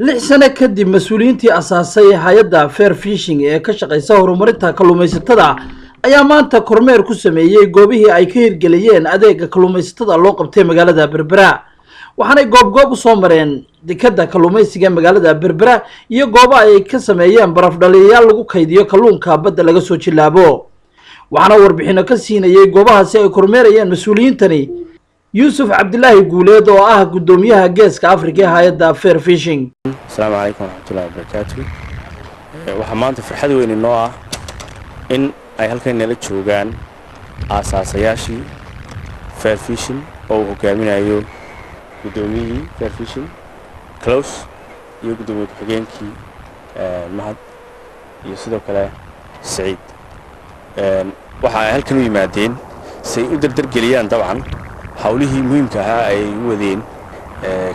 6 sano kadib mas-uuliyiintii asaasay hay-adda Fair Fishing ee ka shaqeysa horumarinta kalluumaysatada ayaa maanta kormeer ku sameeyay goobihii ay ka hirgeliyeen adeega kalluumaysatada loo qabtay magaalada Berbera. waxaanay goob u soo mareen dekada kalluumaysiga magaalada Berbera iyo goobaha ay ka sameeyeen baraf dhaliyayaal lagu kaydiyo kalluunka badda laga soo jilaabo. waxaana warbixino ka siinayay goobahaasi ay kormeerayeen mas-uuliyiintani يوسف عبد الله يقول oo gudoomiyaha geeska Afrika ee hay'adda Fair Fishing. Assalamu alaykum wa rahmatullahi wa barakatuh. waxa maanta farxad weyn inoo ah in ay halkan nala joogaan aasaasayaashii Fair Fishing oo hogaaminayo gudoomiyihii Fair Fishing Klaus iyo gudoomiye ku-xigeenkii Mahad iyo sidoo kale Saciid. waxa ay halkan u yimaadeen si ay u dardargeliyaan dabcan hawlihii muhiimka ah ay wadeen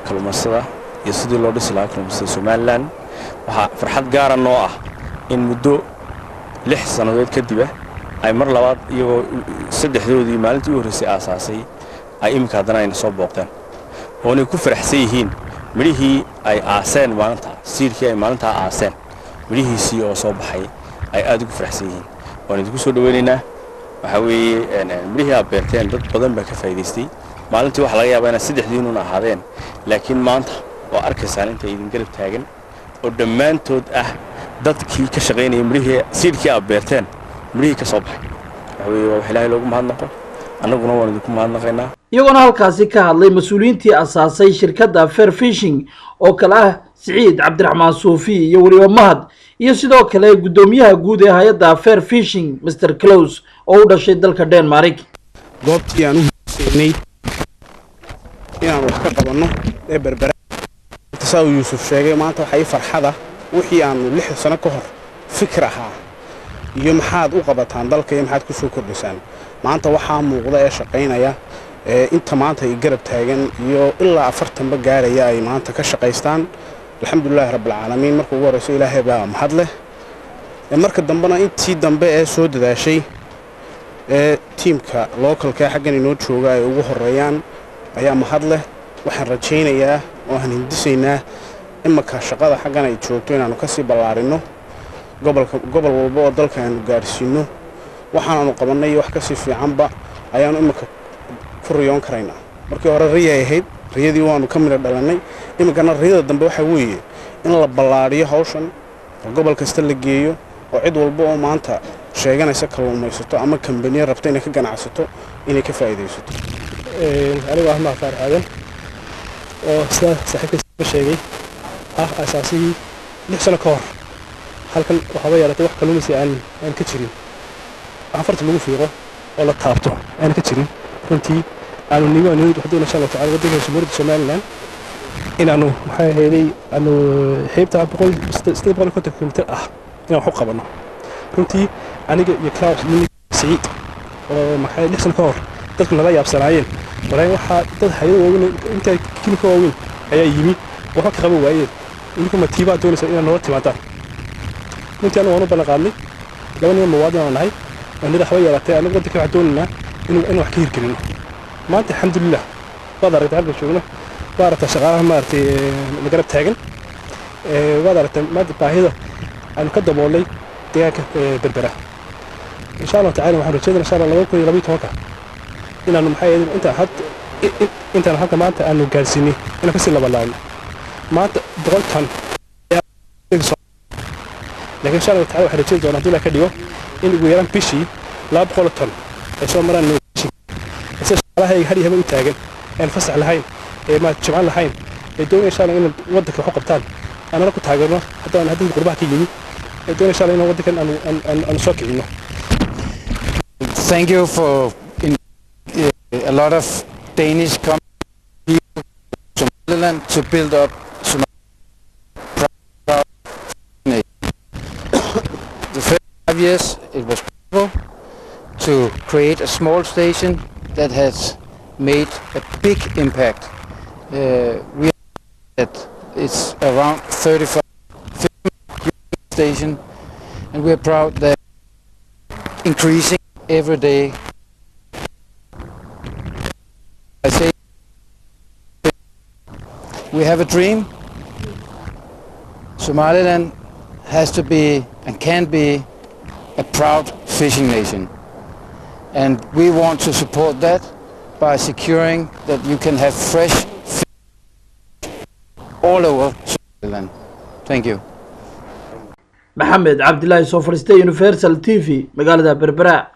kalluumaysatada iyo sidii loo dhisi lahaa kalluumaysatada Somaliland. waxa farxad gaar ah noo ah in muddo 6 sanadood kadib ay mar labaad iyagoo saddexdoodii maalintii u horeysay aasaasay ay imka hadana ay soo booqdeen oo ay ku faraxsan yihiin midhihii ay aaseen maanta siirkii ay maalinta aaseen midhihiisii oo soo baxay ay aad ugu faraxsan yihiin oo idinku soo dhaweynaynaa. waxa weeye midhihii ay beerteen dad badan baa ka faa'iideystay maalintii waxa laga yaabaa in saddexdiin una ahaadeen laakiin maanta waa arkaysaan inta idin garab taagan oo dhammaantood dadkii ka shaqeynayay midhihii siirkii ay beerteen midhihii ka soo baxay. waxa weeye wax Ilaahay loogu mahadnaqo annaguna waan idinku mahadnaqaynaa. iyaguna halkaasi ka hadlay mas-uuliyiintii asaasay shirkadda Fair Fishing oo kala Saciid Cabdiraxmaan Suufi iyo waliba Mahad iyo sidoo kale gudoomiyaha guud ee hay'adda Fair Fishing Mr Klaus oo u dhashay dalka Denmark. goobtii aan u heshiinay inaan wax ka qabanno ee Berbera taasoo Yuusuf sheegay maanta waxay farxada wixii aan 6 sano ka hor fikir ahaa iyo maxaad u qabataan dalka iyo maxaad ku soo kordhisaan maanta waxaa muuqda ee shaqeynaya inta maanta ay garab taagan iyo ilaa 40 ba gaaraya ay maanta ka shaqeystaan. alxamdulillah rabbil caalamiin markuu ugu horeyso Ilaahay baa mahad leh. marka dambana intii dambe ee soo dadaashay tiimka localka xaggan inoo jooga ay ugu horeeyaan ayaa mahad leh. waxaan rajaynayaa oo aan hindisaynaa imaka shaqada xaggan ay joogto inaanu ka sii ballaarino gobol walba oo dalka aanu gaarsiino waxaanu qabanay wax ka sii fiicanba ayaanu imaka ku riyoon karaynaa. markii hore riyay ahayd riyadii waanu ka mid dhalanay imikana riyada dambe waxa weeye in la ballaariyo hawshan gobol kasta la geeyo oo cid walba oo maanta sheeganaysa kalluumaysato ama company rabta inay ka ganacsato inay ka faa'iideysato. aniga Ahmed Farxadan oo saaxiibkiisa sheegay asaasii 6 sano ka hor halkan waxa yeelatay wax kalluumaysi aan ka jirin afarta lagu fiiqo oo la taabto aan ka jirin runtii aanu niyo waxdu insha Allah ta'ala waddanka Somaliland inaanu maxay heelay aanu xeebta 100 kilomitir inaan wax qabano runtii aniga iyo Klaus iyo Saciid oo maxay 6 sano ka hor dadku naga yaabsanaayeen walaa waxa dad hay'ado inta kilka weyn ayaa yimi waxa ka qabo waayeen inkuma matiiba doonaysa inaan noo timaadaan runtii aanu waanu balan qaadnay laba nin muwaadin nahay anida xawaya yeelatay aniga waddanka waxa doonayna in wax ka hirgelino maanta alxamdulillah baad aragtay halka joogno baarata shaqaalaha maartay garab taagan waad aragtay maanta baahida aan ka daboolay deegaanka Berbera insha Allah ta'ala waxaan rajaynayaa insha Allah 2012 inaanu maxay intaan halka maanta aanu gaarsiinay inaan ka sii labalaayo maanta boqolkan laakiin insha Allah ta'ala waxaan rajaynayaa haddii la ka dhigo in ugu yaraan bishii 200 tan ay soo maraan shaqaalaha ay hadii u taagan aan fasax lahayn ma jimcan lahayn ee doonayaan insha Allah in waddanka wax qabtaan ana ku taageerno haddii qurbaha ka yimi ee doonayaan insha Allah in waddankan aan soo kicino. Thank you for a lot of Danish companies to Somaliland to build up the first 5 years it was possible to create a small station that has made a big impact. We that it's around 35 station and we're proud that increasing every day. I say we have a dream Somaliland has to be and can be a proud fishing nation. And we want to support that by securing that you can have fresh fish all over Somaliland. Thank you. Mohamed Abdullahi Sofriste, Universal TV, Magaalada Berbera.